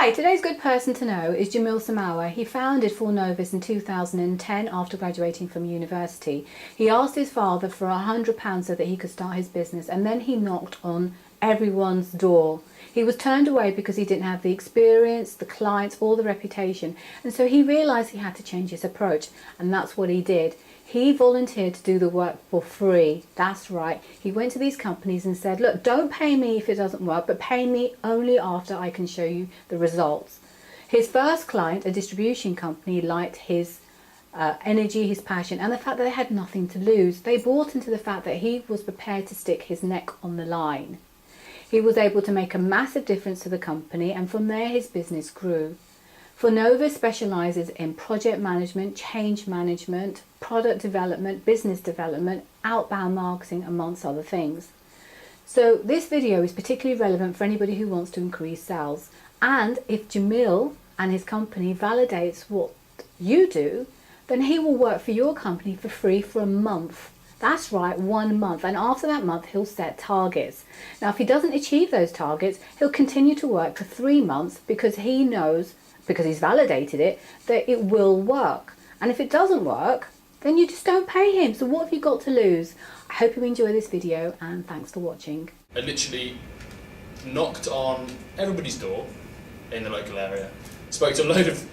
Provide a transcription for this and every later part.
Hi, today's good person to know is Jamil Samawa. He founded Fornovus in 2010 after graduating from university. He asked his father for £100 so that he could start his business, and then he knocked on everyone's door. He was turned away because he didn't have the experience, the clients, or the reputation, and so he realised he had to change his approach, and that's what he did. He volunteered to do the work for free. That's right. He went to these companies and said, look, don't pay me if it doesn't work, but pay me only after I can show you the results. His first client, a distribution company, liked his energy, his passion, and the fact that they had nothing to lose. They bought into the fact that he was prepared to stick his neck on the line. He was able to make a massive difference to the company, and from there his business grew. Fornovus specialises in project management, change management, product development, business development, outbound marketing, amongst other things. So this video is particularly relevant for anybody who wants to increase sales. And if Jamil and his company validates what you do, then he will work for your company for free for a month. That's right, 1 month. And after that month, he'll set targets. Now, if he doesn't achieve those targets, he'll continue to work for 3 months because he knows, because he's validated it, that it will work. And if it doesn't work, then you just don't pay him. So what have you got to lose? I hope you enjoy this video, and thanks for watching. I literally knocked on everybody's door in the local area, spoke to a load of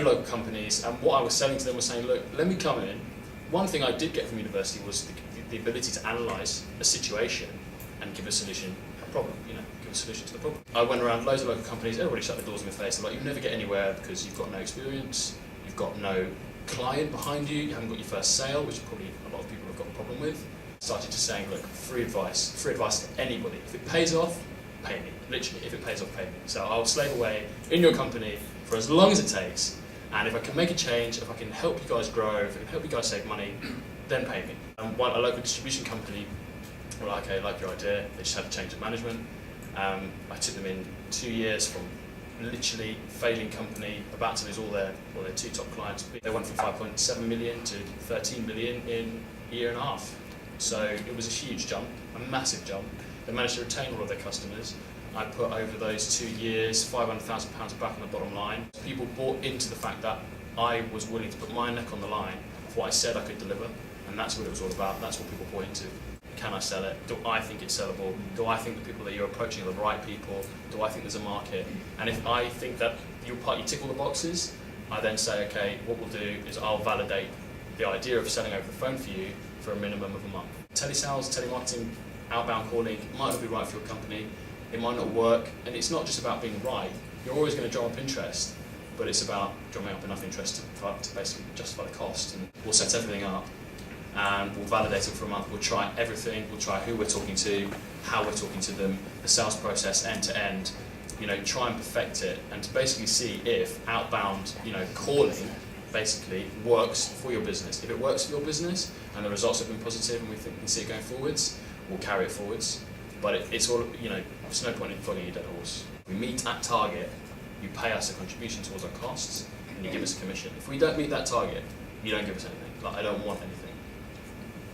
local companies, and what I was selling to them was saying, look, let me come in. One thing I did get from university was the ability to analyse a situation and give a solution, a problem, give a solution to the problem. I went around loads of local companies, everybody shut the doors in my face. They're like, you'll never get anywhere because you've got no experience, you've got no client behind you, you haven't got your first sale, which probably a lot of people have got a problem with. Started just saying, look, free advice to anybody. If it pays off, pay me. Literally, if it pays off, pay me. So I'll slave away in your company for as long as it takes, and if I can make a change, if I can help you guys grow, if I can help you guys save money, then pay me. And a local distribution company were like, okay, I like your idea. They just had a change of management. I took them in 2 years from literally failing company, about to lose all their 2 top clients. They went from 5.7 million to 13 million in a year and a half. So it was a huge jump, a massive jump. They managed to retain all of their customers. I put over those 2 years £500,000 back on the bottom line. People bought into the fact that I was willing to put my neck on the line for what I said I could deliver, and that's what it was all about. That's what people bought into. Can I sell it? Do I think it's sellable? Do I think the people that you're approaching are the right people? Do I think there's a market? And if I think that you tick all the boxes, I then say, okay, what we'll do is I'll validate the idea of selling over the phone for you for a minimum of a month. Telesales, telemarketing, outbound calling might not be right for your company. It might not work, and it's not just about being right. You're always going to drum up interest, but it's about drumming up enough interest to basically justify the cost. And we'll set everything up, and we'll validate it for a month. We'll try everything. We'll try who we're talking to, how we're talking to them, the sales process end to end. Try and perfect it, and to basically see if outbound, calling basically works for your business. If it works for your business and the results have been positive, and we think we can see it going forwards, we'll carry it forwards. But it's all, there's no point in flogging a dead horse. We meet at target, you pay us a contribution towards our costs, and you give us a commission. If we don't meet that target, you don't give us anything. Like, I don't want anything.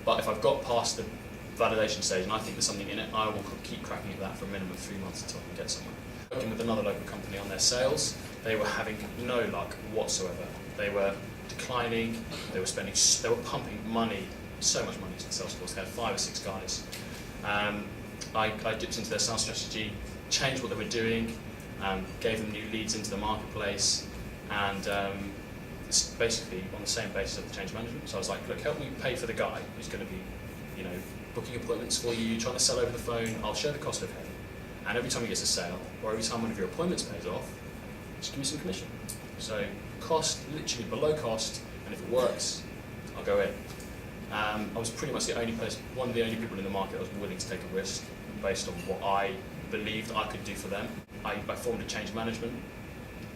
But if I've got past the validation stage and I think there's something in it, I will keep cracking at that for a minimum of 3 months until I can get somewhere. Working with another local company on their sales, they were having no luck whatsoever. They were declining, they were pumping money, so much money into the sales force. They had 5 or 6 guys. I dipped into their sales strategy, changed what they were doing, gave them new leads into the marketplace, and it's basically on the same basis of the change management. So I was like, look, help me pay for the guy who's going to be, booking appointments for you, trying to sell over the phone. I'll share the cost of him, and every time he gets a sale, or every time one of your appointments pays off, just give me some commission. So cost, literally below cost, and if it works, I'll go in. I was pretty much one of the only people in the market that was willing to take a risk based on what I believed I could do for them. I formed a change management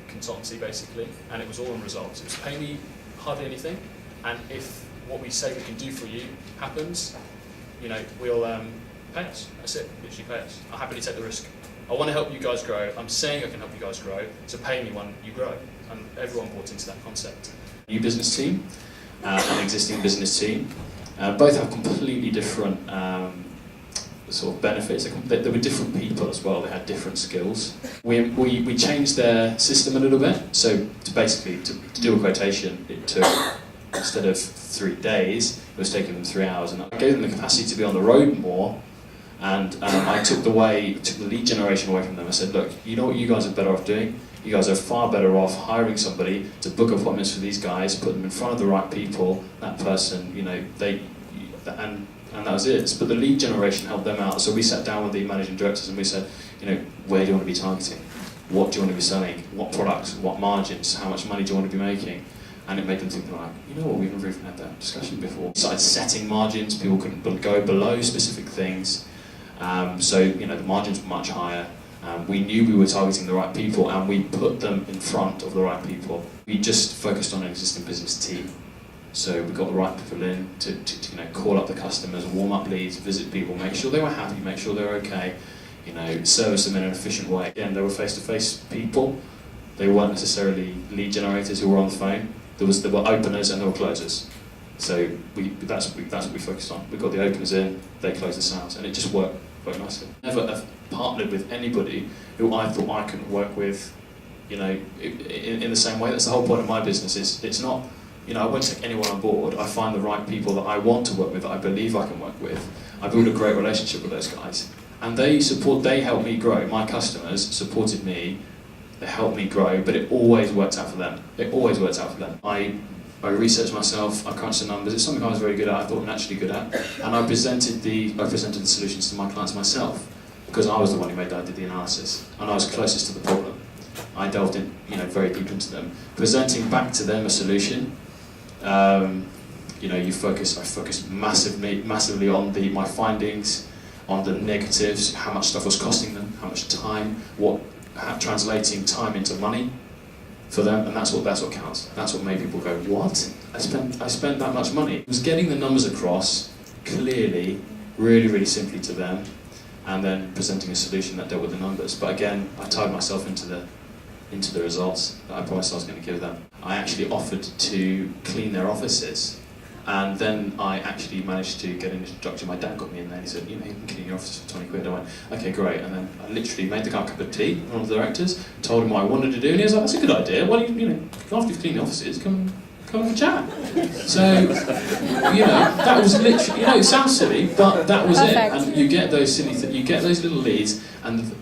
consultancy basically, and it was all in results. It was pay me hardly anything, and if what we say we can do for you happens, we'll pay us. That's it, literally pay us. I'll happily take the risk. I want to help you guys grow. I'm saying I can help you guys grow, so pay me when you grow. And everyone bought into that concept. New business team, an existing business team. Both have completely different sort of benefits. There were different people as well. They had different skills. We changed their system a little bit. So to do a quotation, it took, instead of 3 days, it was taking them 3 hours. And I gave them the capacity to be on the road more. And I took the lead generation away from them. I said, look, you know what you guys are better off doing? You guys are far better off hiring somebody to book appointments for these guys, put them in front of the right people. That person, and that was it. But the lead generation helped them out. So we sat down with the managing directors and we said, where do you want to be targeting? What do you want to be selling? What products? What margins? How much money do you want to be making? And it made them think, like, you know what, we've never even had that discussion before. We started setting margins. People couldn't go below specific things. So the margins were much higher. We knew we were targeting the right people, and we put them in front of the right people. We just focused on an existing business team. So we got the right people in to call up the customers, warm up leads, visit people, make sure they were happy, make sure they were okay, service them in an efficient way. Again, they were face-to-face people. They weren't necessarily lead generators who were on the phone. There were openers and there were closers. So that's what we focused on. We got the openers in, they closed the sales, and it just worked nicely. Never have partnered with anybody who I thought I couldn't work with, in the same way. That's the whole point of my business. It's not, I won't take anyone on board. I find the right people that I want to work with, that I believe I can work with. I build a great relationship with those guys, and they help me grow. My customers supported me. They helped me grow, but it always worked out for them. It always worked out for them. I researched myself, I crunched the numbers. It's something I was very good at, I thought I'm naturally good at, and I presented the solutions to my clients myself, because I was the one who did the analysis, and I was closest to the problem. I delved in, very deep into them. Presenting back to them a solution, I focused massively on my findings, on the negatives, how much stuff was costing them, how much time, translating time into money for them, and that's what counts. That's what made people go, what? I spent that much money. It was getting the numbers across clearly, really, really simply to them, and then presenting a solution that dealt with the numbers. But again, I tied myself into the results that I promised I was going to give them. I actually offered to clean their offices, and then I actually managed to get an introduction. My dad got me in there and he said, you can clean your office for 20 quid. I went, okay, great. And then I literally made the guy a cup of tea, one of the directors, told him what I wanted to do, and he was like, that's a good idea. Why don't you, after you've cleaned the offices, come have a chat. So, that was literally, it sounds silly, but that was Perfect. it. And you get those you get those little leads, and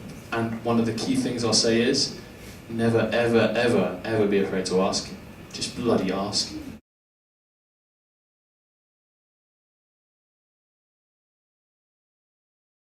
one of the key things I'll say is, never, ever, ever, ever be afraid to ask. Just bloody ask.